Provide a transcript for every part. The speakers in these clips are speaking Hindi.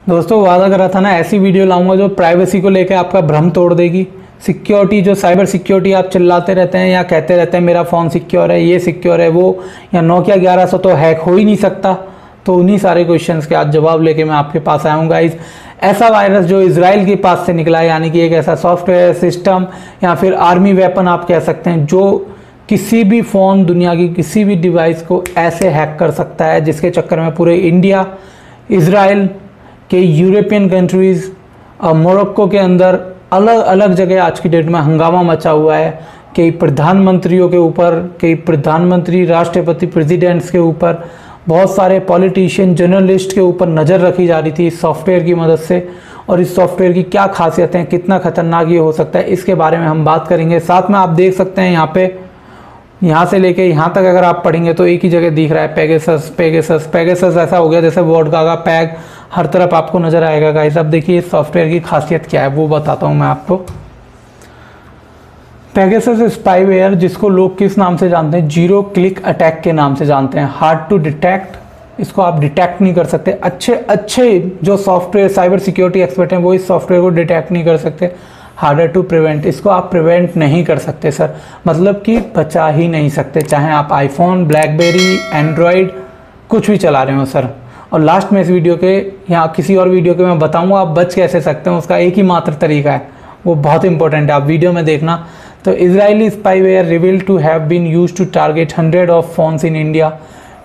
दोस्तों वादा करा था ना ऐसी वीडियो लाऊंगा जो प्राइवेसी को लेकर आपका भ्रम तोड़ देगी। सिक्योरिटी, जो साइबर सिक्योरिटी आप चिल्लाते रहते हैं या कहते रहते हैं मेरा फ़ोन सिक्योर है, ये सिक्योर है, वो या नोकिया 1100 तो हैक हो ही नहीं सकता। तो उन्हीं सारे क्वेश्चंस के आज जवाब लेके मैं आपके पास आया हूँ गाइस। ऐसा वायरस जो इजराइल के पास से निकला है, यानी कि एक ऐसा सॉफ्टवेयर सिस्टम या फिर आर्मी वेपन आप कह सकते हैं, जो किसी भी फ़ोन, दुनिया की किसी भी डिवाइस को ऐसे हैक कर सकता है जिसके चक्कर में पूरे इंडिया, इजराइल के, यूरोपियन कंट्रीज़ और मोरक्को के अंदर अलग अलग जगह आज की डेट में हंगामा मचा हुआ है। कई प्रधानमंत्रियों के ऊपर, कई प्रधानमंत्री, राष्ट्रपति, प्रेसिडेंट्स के ऊपर, बहुत सारे पॉलिटिशियन, जर्नलिस्ट के ऊपर नज़र रखी जा रही थी इस सॉफ्टवेयर की मदद से। और इस सॉफ्टवेयर की क्या खासियतें हैं, कितना खतरनाक ये हो सकता है, इसके बारे में हम बात करेंगे। साथ में आप देख सकते हैं यहाँ पे, यहाँ से लेके यहाँ तक अगर आप पढ़ेंगे तो एक ही जगह दिख रहा है पेगासस पेगासस पेगासस। ऐसा हो गया जैसे वोडका का पैग, हर तरफ आपको नजर आएगा गाइस। अब देखिए इस सॉफ्टवेयर की खासियत क्या है वो बताता हूँ मैं आपको। पेगासस स्पाईवेयर, जिसको लोग किस नाम से जानते हैं, जीरो क्लिक अटैक के नाम से जानते हैं। हार्ड टू डिटेक्ट, इसको आप डिटेक्ट नहीं कर सकते। अच्छे जो सॉफ्टवेयर साइबर सिक्योरिटी एक्सपर्ट हैं वो इस सॉफ्टवेयर को डिटेक्ट नहीं कर सकते। हार्डर टू प्रिवेंट, इसको आप प्रिवेंट नहीं कर सकते सर, मतलब कि बचा ही नहीं सकते, चाहे आप आईफोन, ब्लैकबेरी, एंड्रॉयड कुछ भी चला रहे हो सर। और लास्ट में इस वीडियो के या किसी और वीडियो के मैं बताऊंगा आप बच कैसे सकते हैं, उसका एक ही मात्र तरीका है, वो बहुत इंपॉर्टेंट है, आप वीडियो में देखना। तो Israeli spyware reveal to have been used to target 100 of phones in India.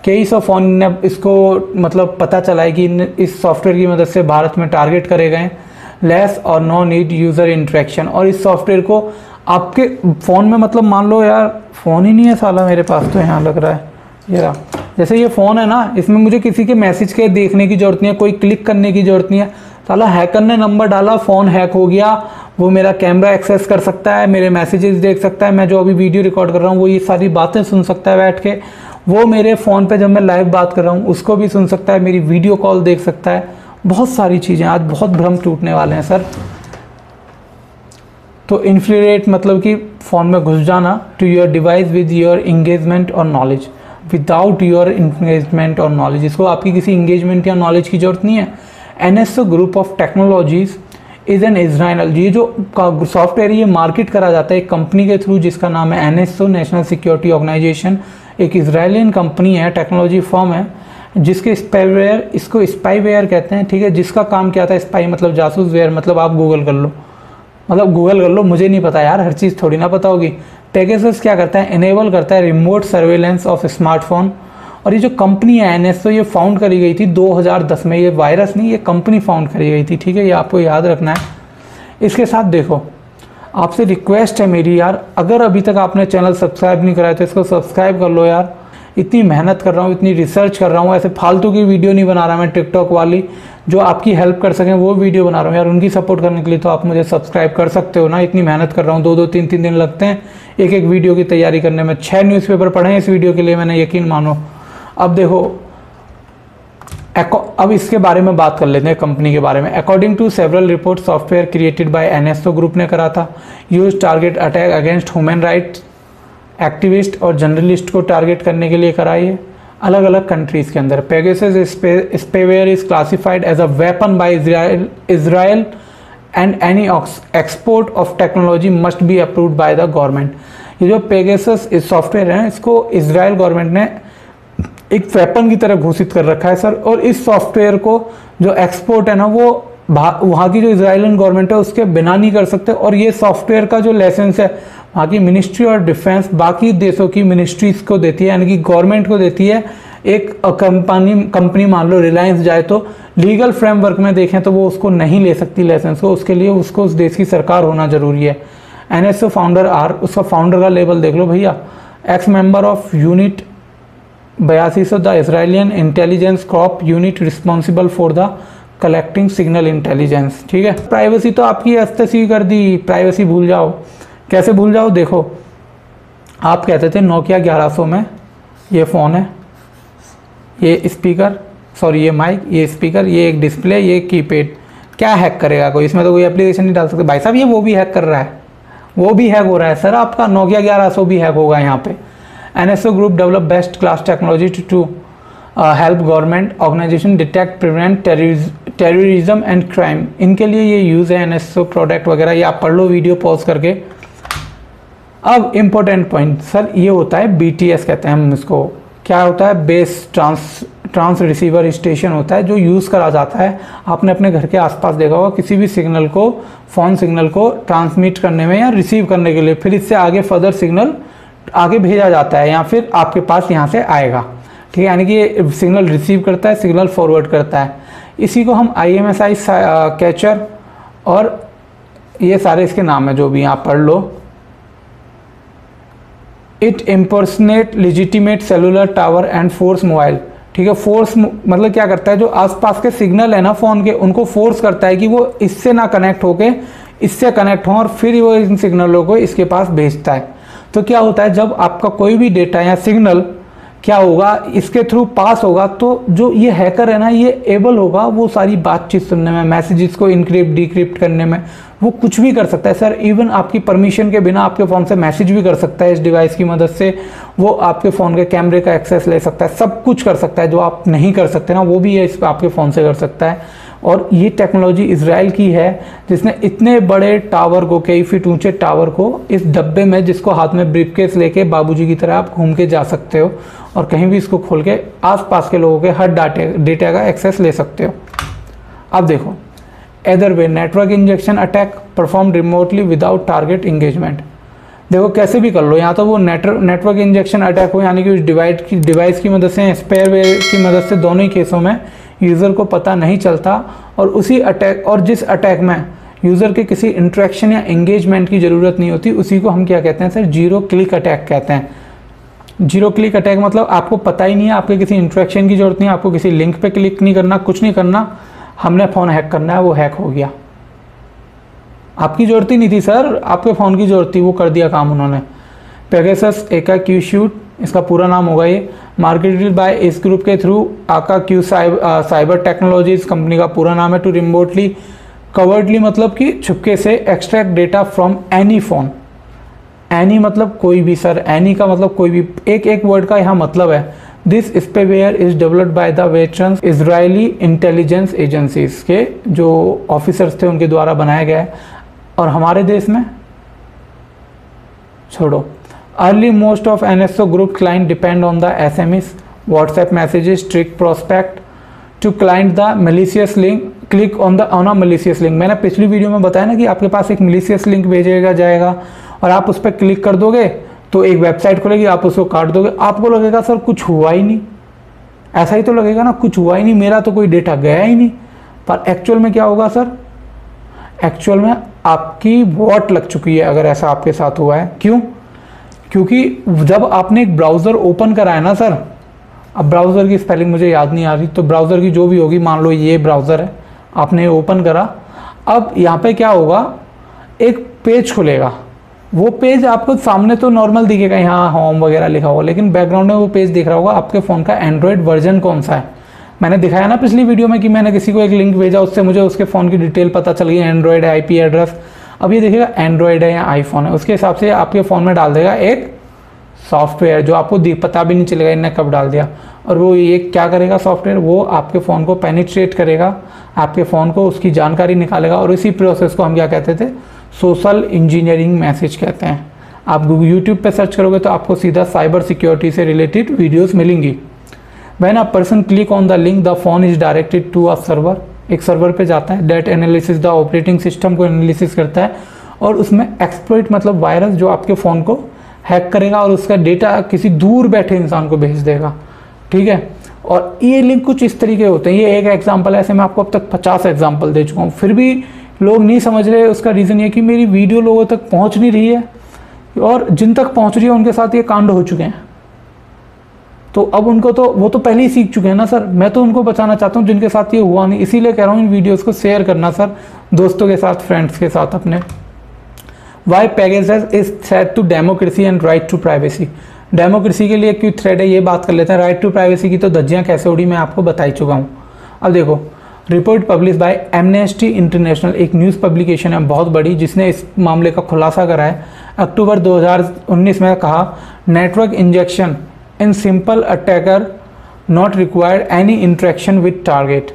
कई सौ फ़ोन ने इसको, मतलब पता चला है कि इस सॉफ्टवेयर की मदद से भारत में टारगेट करे गए। लेस और नो नीड यूज़र इंटरेक्शन, और इस सॉफ्टवेयर को आपके फ़ोन में, मतलब मान लो यार फ़ोन ही नहीं है साला मेरे पास, तो यहाँ लग रहा है ये रहा, जैसे ये फ़ोन है ना, इसमें मुझे किसी के मैसेज के देखने की ज़रूरत नहीं है, कोई क्लिक करने की ज़रूरत नहीं है। साला हैकर ने नंबर डाला, फ़ोन हैक हो गया, वो मेरा कैमरा एक्सेस कर सकता है, मेरे मैसेजेस देख सकता है, मैं जो अभी वीडियो रिकॉर्ड कर रहा हूँ वो ये सारी बातें सुन सकता है बैठ के, वो मेरे फ़ोन पे जब मैं लाइव बात कर रहा हूँ उसको भी सुन सकता है, मेरी वीडियो कॉल देख सकता है, बहुत सारी चीज़ें। आज बहुत भ्रम टूटने वाले हैं सर। तो इन्फ्लिरेट मतलब कि फ़ोन में घुस जाना, to your device with your engagement और नॉलेज, विदाउट योर इंगेजमेंट और नॉलेज, इसको आपकी किसी इंगेजमेंट या नॉलेज की ज़रूरत नहीं है। NSO group of technologies is an Israel, ये जो सॉफ्टवेयर ये मार्केट करा जाता है एक कंपनी के थ्रू जिसका नाम है NSO, नेशनल सिक्योरिटी ऑर्गेनाइजेशन, एक इजरायलियन कंपनी है, टेक्नोलॉजी फर्म है, जिसके स्पाईवेयर, इसको स्पाईवेयर कहते हैं, ठीक है। जिसका काम क्या था, स्पाई मतलब जासूस, वेयर मतलब आप गूगल कर लो, मतलब गूगल कर लो, मुझे नहीं पता यार, हर चीज़ थोड़ी ना पता होगी। पेगासस क्या करता है, इनेबल करता है रिमोट सर्वेलेंस ऑफ स्मार्टफोन। और ये जो कंपनी है NSO, ये फाउंड करी गई थी 2010 में, ये वायरस नहीं, ये कंपनी फाउंड करी गई थी, ठीक है, ये आपको याद रखना है। इसके साथ देखो, आपसे रिक्वेस्ट है मेरी यार, अगर अभी तक आपने चैनल सब्सक्राइब नहीं कराया तो इसको सब्सक्राइब कर लो यार। इतनी मेहनत कर रहा हूँ, इतनी रिसर्च कर रहा हूँ, ऐसे फालतू की वीडियो नहीं बना रहा मैं, टिकटॉक वाली, जो आपकी हेल्प कर सकें वो वीडियो बना रहा हूँ यार। उनकी सपोर्ट करने के लिए तो आप मुझे सब्सक्राइब कर सकते हो ना। इतनी मेहनत कर रहा हूँ, 2-2, 3-3 दिन लगते हैं एक एक वीडियो की तैयारी करने में। 6 न्यूज़पेपर पढ़े हैं इस वीडियो के लिए मैंने, यकीन मानो। अब देखो, अब इसके बारे में बात कर लेते हैं, कंपनी के बारे में। According to several report, software created by NSO group ने करा था, use target attack against human rights activist और जर्नलिस्ट को टारगेट करने के लिए कराई है अलग अलग कंट्रीज़ के अंदर। Pegasus spyware is classified as a weapon by Israel and any export of technology must be approved by the government. ये जो पेगासस सॉफ्टवेयर है, इसको इजराइल गवर्नमेंट ने एक वेपन की तरह घोषित कर रखा है सर। और इस सॉफ्टवेयर को जो एक्सपोर्ट है ना, वो वहाँ की जो इजराइलियन गवर्नमेंट है उसके बिना नहीं कर सकते। और ये सॉफ्टवेयर का जो लाइसेंस है वहाँ की मिनिस्ट्री और डिफेंस बाकी देशों की मिनिस्ट्रीज को देती है, यानी कि गवर्नमेंट को देती है। एक कंपनी मान लो रिलायंस जाए तो लीगल फ्रेमवर्क में देखें तो वो उसको नहीं ले सकती लाइसेंस को, उसके लिए उसको उस देश की सरकार होना जरूरी है। NSO फाउंडर आर, उसका फाउंडर का लेवल देख लो भैया, ex member of unit 8200 the Israelian intelligence corp unit responsible for the collecting signal intelligence, ठीक है। प्राइवेसी तो आपकी हस्तक्षेप कर दी, प्राइवेसी भूल जाओ। कैसे भूल जाओ, देखो आप कहते थे नोकिया 1100 में ये फ़ोन है, ये स्पीकर, सॉरी ये माइक, ये स्पीकर, ये एक डिस्प्ले, ये कीपैड, क्या हैक करेगा कोई, इसमें तो कोई एप्लीकेशन नहीं डाल सकते। भाई साहब ये वो भी हैक कर रहा है, वो भी हैक हो रहा है सर, आपका नोकिया 1100 भी हैक होगा यहाँ पे। NSO group develop best class technology to help government organisation detect prevent terrorism and crime, इनके लिए ये यूज़ है NSO प्रोडक्ट वगैरह। ये आप पढ़ लो वीडियो पॉज करके। अब इम्पोर्टेंट पॉइंट सर ये होता है BTS कहते हैं हम इसको। क्या होता है? बेस ट्रांस रिसीवर स्टेशन होता है जो यूज़ करा जाता है। आपने अपने घर के आसपास देखा होगा किसी भी सिग्नल को, फ़ोन सिग्नल को ट्रांसमिट करने में या रिसीव करने के लिए, फिर इससे आगे फर्दर सिग्नल आगे भेजा जाता है या फिर आपके पास यहाँ से आएगा। ठीक है, यानी कि ये सिग्नल रिसीव करता है, सिग्नल फॉरवर्ड करता है। इसी को हम IMSI कैचर और ये सारे इसके नाम है जो भी आप पढ़ लो। It impersonate legitimate cellular tower and force mobile. ठीक है, फोर्स मतलब क्या करता है? जो आसपास के सिग्नल है ना फ़ोन के, उनको फोर्स करता है कि वो इससे ना कनेक्ट होके इससे कनेक्ट हो और फिर वो इन सिग्नलों को इसके पास भेजता है। तो क्या होता है, जब आपका कोई भी डेटा या सिग्नल क्या होगा इसके थ्रू पास होगा, तो जो ये हैकर है ना ये एबल होगा वो सारी बातचीत सुनने में, मैसेजेस को इनक्रिप्ट डिक्रिप्ट करने में, वो कुछ भी कर सकता है सर। इवन आपकी परमिशन के बिना आपके फ़ोन से मैसेज भी कर सकता है इस डिवाइस की मदद से। वो आपके फ़ोन के कैमरे का एक्सेस ले सकता है, सब कुछ कर सकता है जो आप नहीं कर सकते ना, वो भी ये इस आपके फ़ोन से कर सकता है। और ये टेक्नोलॉजी इजराइल की है जिसने इतने बड़े टावर को, कई फीट ऊंचे टावर को इस डब्बे में, जिसको हाथ में ब्रीफकेस लेके बाबूजी की तरह आप घूम के जा सकते हो और कहीं भी इसको खोल के आसपास के लोगों के हर डेटा का एक्सेस ले सकते हो। अब देखो, other way network injection attack perform remotely without target engagement. देखो कैसे भी कर लो, या तो वो नेटवर्क इंजेक्शन अटैक हो यानी कि उस डिवाइस की मदद से, स्पेयरवेयर की मदद से, दोनों ही केसों में यूज़र को पता नहीं चलता। और उसी अटैक, और जिस अटैक में यूज़र के किसी इंट्रैक्शन या एंगेजमेंट की ज़रूरत नहीं होती, उसी को हम क्या कहते हैं सर? जीरो क्लिक अटैक कहते हैं। जीरो क्लिक अटैक मतलब आपको पता ही नहीं है, आपके किसी इंट्रैक्शन की ज़रूरत नहीं है, आपको किसी लिंक पे क्लिक नहीं करना, कुछ नहीं करना, हमने फ़ोन हैक करना है, वो हैक हो गया। आपकी ज़रूरत ही नहीं थी सर, आपके फ़ोन की ज़रूरत थी, वो कर दिया काम उन्होंने। पेगासस AKQ, इसका पूरा नाम होगा ये, मार्केटेड बाय इस ग्रुप के through. AKQ cyber technologies company का पूरा नाम है। टू रिमोटली कवर्डली मतलब कि छुपके से extract data from any phone. Any मतलब कोई भी सर, एनी का मतलब कोई भी, एक वर्ड का यहाँ मतलब है। This spyware is developed by the veterans Israeli intelligence agencies के जो ऑफिसर्स थे उनके द्वारा बनाया गया है। और हमारे देश में छोड़ो, early most of NSO group client depend on the SMS, WhatsApp messages, trick prospect to client the malicious link, click on a malicious link. मैंने पिछली वीडियो में बताया ना कि आपके पास एक मलिशियस लिंक भेजेगा जाएगा और आप उस पर क्लिक कर दोगे तो एक वेबसाइट खुलेगी, आप उसको काट दोगे, आपको लगेगा सर कुछ हुआ ही नहीं। ऐसा ही तो लगेगा ना, कुछ हुआ ही नहीं, मेरा तो कोई डेटा गया ही नहीं। पर एक्चुअल में क्या होगा सर? एक्चुअल में आपकी वॉट लग चुकी है अगर ऐसा आपके साथ हुआ है। क्यों? क्योंकि जब आपने एक ब्राउज़र ओपन करा है ना सर, अब ब्राउज़र की स्पेलिंग मुझे याद नहीं आ रही, तो ब्राउज़र की जो भी होगी, मान लो ये ब्राउज़र है, आपने ओपन करा, अब यहाँ पे क्या होगा, एक पेज खुलेगा। वो पेज आपको सामने तो नॉर्मल दिखेगा, यहाँ होम वगैरह लिखा होगा, लेकिन बैकग्राउंड में वो पेज दिख रहा होगा आपके फ़ोन का एंड्रॉयड वर्जन कौन सा है। मैंने दिखाया ना पिछली वीडियो में कि मैंने किसी को एक लिंक भेजा, उससे मुझे उसके फ़ोन की डिटेल पता चल गई, एंड्रॉयड है, IP एड्रेस। अब ये देखिएगा एंड्रॉयड है या आईफोन है, उसके हिसाब से आपके फ़ोन में डाल देगा एक सॉफ्टवेयर जो आपको पता भी नहीं चलेगा इन्हें कब डाल दिया। और वो ये क्या करेगा सॉफ्टवेयर, वो आपके फ़ोन को पेनिट्रेट करेगा, आपके फ़ोन को उसकी जानकारी निकालेगा, और इसी प्रोसेस को हम क्या कहते थे? सोशल इंजीनियरिंग मैसेज कहते हैं। आप यूट्यूब पे सर्च करोगे तो आपको सीधा साइबर सिक्योरिटी से रिलेटेड वीडियोस मिलेंगी। When a person click on the link the phone is directed to a server, एक सर्वर पे जाता है, that analysis the operating system को एनालिसिस करता है और उसमें एक्सप्लॉइट मतलब वायरस जो आपके फ़ोन को हैक करेगा और उसका डेटा किसी दूर बैठे इंसान को भेज देगा। ठीक है, और ये लिंक कुछ इस तरीके होते हैं। ये एक एग्जांपल है, ऐसे मैं आपको अब तक 50 एग्जांपल दे चुका हूँ, फिर भी लोग नहीं समझ रहे। उसका रीज़न ये कि मेरी वीडियो लोगों तक पहुँच नहीं रही है, और जिन तक पहुँच रही है उनके साथ ये कांड हो चुके हैं। तो अब उनको तो वो तो पहले ही सीख चुके हैं ना सर, मैं तो उनको बचाना चाहता हूँ जिनके साथ ये हुआ नहीं। इसीलिए कह रहा हूँ इन वीडियोज़ को शेयर करना सर, दोस्तों के साथ, फ्रेंड्स के साथ अपने। Why Pegasus is threat to democracy and right to privacy. Democracy के लिए क्यों थ्रेट है ये बात कर लेते हैं। राइट टू प्राइवेसी की तो धज्जियाँ कैसे उड़ी मैं आपको बता ही चुका हूँ। अब देखो, report publish by amnesty international, एक न्यूज़ पब्लिकेशन है बहुत बड़ी जिसने इस मामले का खुलासा करा है। अक्टूबर 2019 में कहा, network injection in simple attacker not required any interaction with target.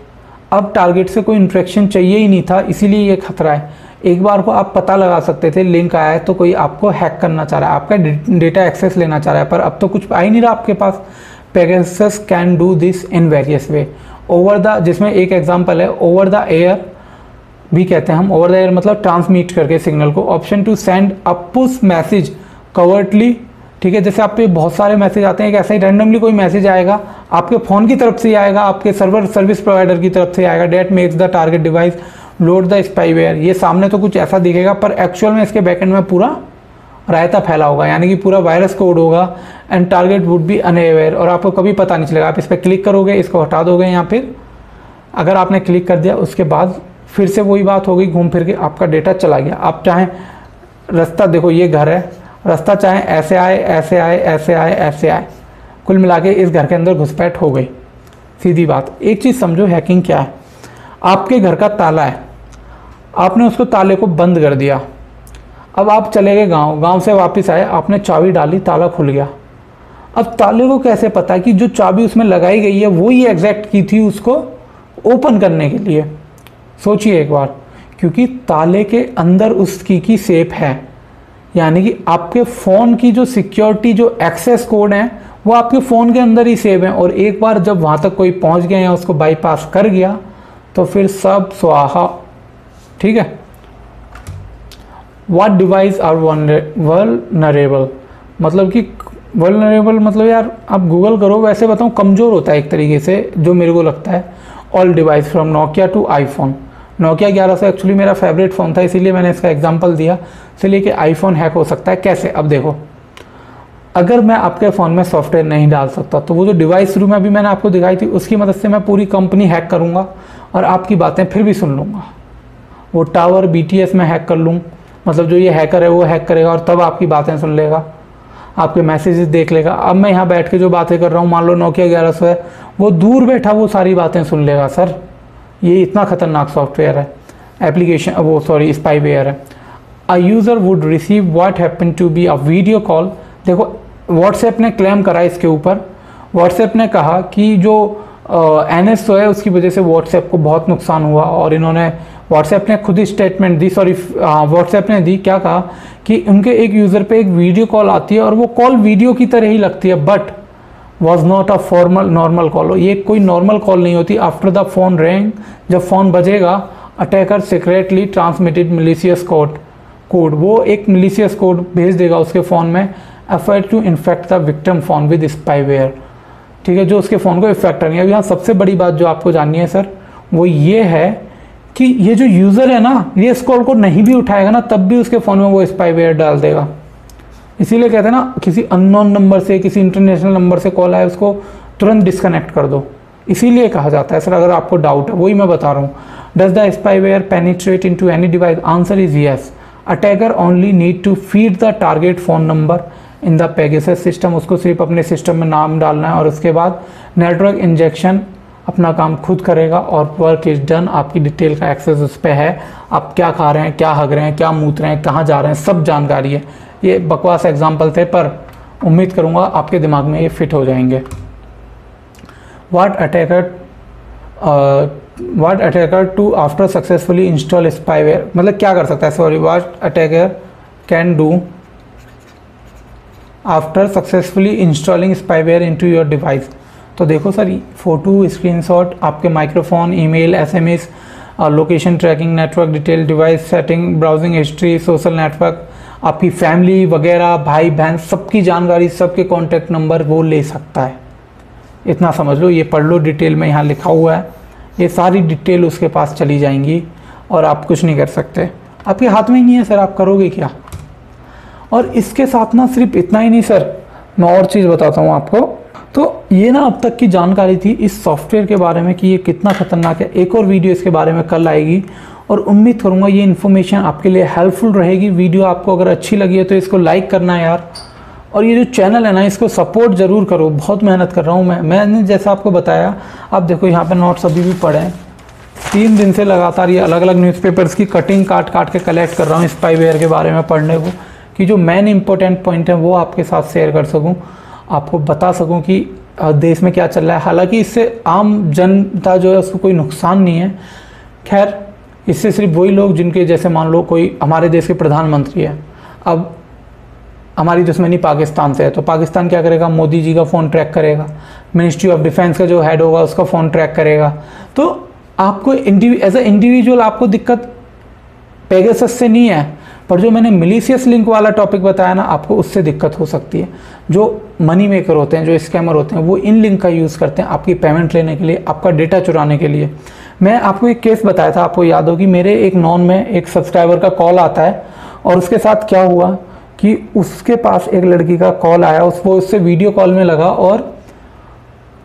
अब टारगेट से कोई इंटरेक्शन चाहिए ही नहीं था, इसीलिए ये खतरा है। एक बार को आप पता लगा सकते थे लिंक आया है तो कोई आपको हैक करना चाह रहा है, आपका डेटा एक्सेस लेना चाह रहा है, पर अब तो कुछ आ ही नहीं रहा आपके पास। Pegasus can do this in various way. Over the, जिसमें एक एग्जांपल है ओवर द एयर भी कहते हैं हम। ओवर द एयर मतलब ट्रांसमिट करके सिग्नल को। Option to send a push message covertly, ठीक है, जैसे आप पे बहुत सारे मैसेज आते हैं, एक ऐसा ही रैंडमली कोई मैसेज आएगा, आपके फ़ोन की तरफ से ही आएगा, आपके सर्वर सर्विस प्रोवाइडर की तरफ से आएगा, that makes the target device load the spyware. ये सामने तो कुछ ऐसा दिखेगा, पर एक्चुअल में इसके बैकएंड में पूरा रायता फैला होगा, यानी कि पूरा वायरस कोड होगा। And target would be unaware, और आपको कभी पता नहीं चलेगा। आप इस पर क्लिक करोगे, इसको हटा दोगे, या फिर अगर आपने क्लिक कर दिया उसके बाद फिर से वही बात हो गई, घूम फिर के आपका डेटा चला गया। आप चाहें रास्ता, देखो ये घर है, रास्ता चाहे ऐसे आए ऐसे आए ऐसे आए ऐसे आए, कुल मिला के इस घर के अंदर घुसपैठ हो गई। सीधी बात। एक चीज़ समझो, हैकिंग क्या है। आपके घर का ताला है, आपने उसको ताले को बंद कर दिया। अब आप चले गए गांव, गांव से वापस आए, आपने चाबी डाली, ताला खुल गया। अब ताले को कैसे पता कि जो चाबी उसमें लगाई गई है वो ही एग्जैक्ट की थी उसको ओपन करने के लिए? सोचिए एक बार, क्योंकि ताले के अंदर उस की सेफ है, यानी कि आपके फ़ोन की जो सिक्योरिटी, जो एक्सेस कोड है वो आपके फ़ोन के अंदर ही सेव है। और एक बार जब वहाँ तक कोई पहुँच गया या उसको बाईपास कर गया तो फिर सब स्वाहा। ठीक है। व्हाट डिवाइस आर वल्नरेबल, मतलब कि वल्नरेबल मतलब यार आप गूगल करो, वैसे बताऊँ कमज़ोर होता है एक तरीके से, जो मेरे को लगता है। All device from Nokia to iPhone. Nokia 1100 actually मेरा फेवरेट फ़ोन था, इसीलिए मैंने इसका एग्जांपल दिया। चलिए कि आईफोन हैक हो सकता है कैसे। अब देखो, अगर मैं आपके फ़ोन में सॉफ्टवेयर नहीं डाल सकता तो वो जो डिवाइस शुरू में अभी मैंने आपको दिखाई थी उसकी मदद से मैं पूरी कंपनी हैक करूँगा और आपकी बातें फिर भी सुन लूँगा। वो टावर BTS में हैक कर लूँ, मतलब जो ये हैकर है वो हैक करेगा और तब आपकी बातें सुन लेगा, आपके मैसेजेस देख लेगा। अब मैं यहाँ बैठ के जो बातें कर रहा हूँ, मान लो नोकिया 1100 है, वो दूर बैठा वो सारी बातें सुन लेगा। सर ये इतना खतरनाक सॉफ्टवेयर है, एप्लीकेशन, वो सॉरी स्पाईवेयर है। A user would receive what happen to be a video call. देखो व्हाट्सएप ने क्लेम करा इसके ऊपर। व्हाट्सएप ने कहा कि जो NSO है उसकी वजह से व्हाट्सएप को बहुत नुकसान हुआ, और इन्होंने, व्हाट्सएप ने खुद ही स्टेटमेंट दी, सॉरी व्हाट्सएप ने दी, क्या कहा कि उनके एक यूज़र पे एक वीडियो कॉल आती है और वो कॉल वीडियो की तरह ही लगती है, but was not a formal normal call. ये कोई नॉर्मल कॉल नहीं होती। आफ्टर द फोन रिंग, जब फ़ोन बजेगा, attacker secretly transmitted malicious code, वो एक मिलिशियस कोड भेज देगा उसके फ़ोन में, effort to infect the victim phone with spyware. ठीक है, जो उसके फ़ोन को इफेक्ट करेंगे। अब यहाँ सबसे बड़ी बात जो आपको जाननी है सर, वो ये है कि ये जो यूज़र है ना, ये इस कॉल को नहीं भी उठाएगा ना, तब भी उसके फ़ोन में वो स्पाईवेयर डाल देगा। इसीलिए कहते हैं ना, किसी अननोन नंबर से, किसी इंटरनेशनल नंबर से कॉल आए उसको तुरंत डिस्कनेक्ट कर दो। इसीलिए कहा जाता है सर, अगर आपको डाउट है, वही मैं बता रहा हूँ। Does the spyware penetrate into any device? Answer is yes. Attacker only need to feed the target phone number in the Pegasus system. उसको सिर्फ अपने सिस्टम में नाम डालना है और उसके बाद नेटवर्क इंजेक्शन अपना काम खुद करेगा और वर्क इज डन। आपकी डिटेल का एक्सेस उस पर है, आप क्या खा रहे हैं, क्या हग रहे हैं, क्या मूत रहे हैं, कहाँ जा रहे हैं, सब जानकारी है। ये बकवास एग्जाम्पल थे, पर उम्मीद करूँगा आपके दिमाग में ये फिट हो जाएंगे। What attacker to after successfully install spyware, मतलब क्या कर सकता है, sorry, what attacker can do after successfully installing spyware into your device. तो देखो सर, फ़ोटो, स्क्रीनशॉट, आपके microphone, email, SMS, location tracking, network detail, device setting, browsing history, social network, आपकी फैमिली वगैरह, भाई बहन, सबकी जानकारी, सबके कॉन्टैक्ट नंबर वो ले सकता है। इतना समझ लो, ये पढ़ लो, डिटेल में यहाँ लिखा हुआ है, ये सारी डिटेल उसके पास चली जाएंगी और आप कुछ नहीं कर सकते। आपके हाथ में ही नहीं है सर, आप करोगे क्या। और इसके साथ ना सिर्फ इतना ही नहीं सर, मैं और चीज़ बताता हूँ आपको। तो ये ना अब तक की जानकारी थी इस सॉफ्टवेयर के बारे में कि ये कितना खतरनाक है। एक और वीडियो इसके बारे में कल आएगी और उम्मीद करूँगा ये इन्फॉर्मेशन आपके लिए हेल्पफुल रहेगी। वीडियो आपको अगर अच्छी लगी है तो इसको लाइक करना है यार, और ये जो चैनल है ना इसको सपोर्ट ज़रूर करो। बहुत मेहनत कर रहा हूँ मैंने जैसा आपको बताया। अब देखो यहाँ पे नोट्स अभी भी पढ़े हैं, 3 दिन से लगातार ये अलग अलग न्यूज़पेपर्स की कटिंग काट के कलेक्ट कर रहा हूँ स्पाईवेयर के बारे में पढ़ने को, कि जो मेन इंपॉर्टेंट पॉइंट है वो आपके साथ शेयर कर सकूँ, आपको बता सकूँ कि देश में क्या चल रहा है। हालांकि इससे आम जनता जो है उसको कोई नुकसान नहीं है। खैर, इससे सिर्फ वही लोग जिनके जैसे मान लो कोई हमारे देश के प्रधानमंत्री है, अब हमारी दुश्मनी पाकिस्तान से है तो पाकिस्तान क्या करेगा, मोदी जी का फ़ोन ट्रैक करेगा, मिनिस्ट्री ऑफ डिफेंस का जो हेड होगा उसका फ़ोन ट्रैक करेगा। तो आपको एज ए इंडिविजुअल आपको दिक्कत पेगासस से नहीं है, पर जो मैंने मिलीशियस लिंक वाला टॉपिक बताया ना, आपको उससे दिक्कत हो सकती है। जो मनी मेकर होते हैं, जो स्कैमर होते हैं, वो इन लिंक का यूज़ करते हैं आपकी पेमेंट लेने के लिए, आपका डेटा चुराने के लिए। मैं आपको एक केस बताया था, आपको याद होगी, मेरे एक नॉन में एक सब्सक्राइबर का कॉल आता है और उसके साथ क्या हुआ कि उसके पास एक लड़की का कॉल आया, वो उससे वीडियो कॉल में लगा और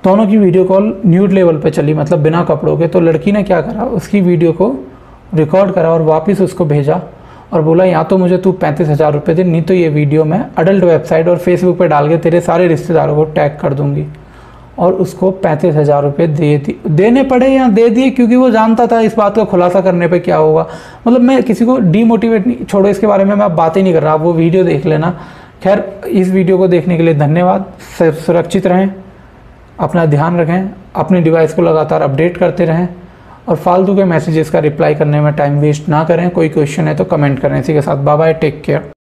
दोनों की वीडियो कॉल न्यूड लेवल पे चली, मतलब बिना कपड़ों के। तो लड़की ने क्या करा, उसकी वीडियो को रिकॉर्ड करा और वापस उसको भेजा और बोला या तो मुझे तू 35,000 रुपये दे, नहीं तो ये वीडियो मैं अडल्ट वेबसाइट और फेसबुक पे डाल के तेरे सारे रिश्तेदारों को टैग कर दूंगी। और उसको 35,000 रुपये देने पड़े या दे दिए, क्योंकि वो जानता था इस बात का खुलासा करने पे क्या होगा। मतलब मैं किसी को डीमोटिवेट नहीं, छोड़ो इसके बारे में मैं बात ही नहीं कर रहा, आप वो वीडियो देख लेना। खैर, इस वीडियो को देखने के लिए धन्यवाद। सुरक्षित रहें, अपना ध्यान रखें, अपने डिवाइस को लगातार अपडेट करते रहें और फालतू के मैसेजेस का रिप्लाई करने में टाइम वेस्ट ना करें। कोई क्वेश्चन है तो कमेंट करें। इसी के साथ बाय बाय, टेक केयर।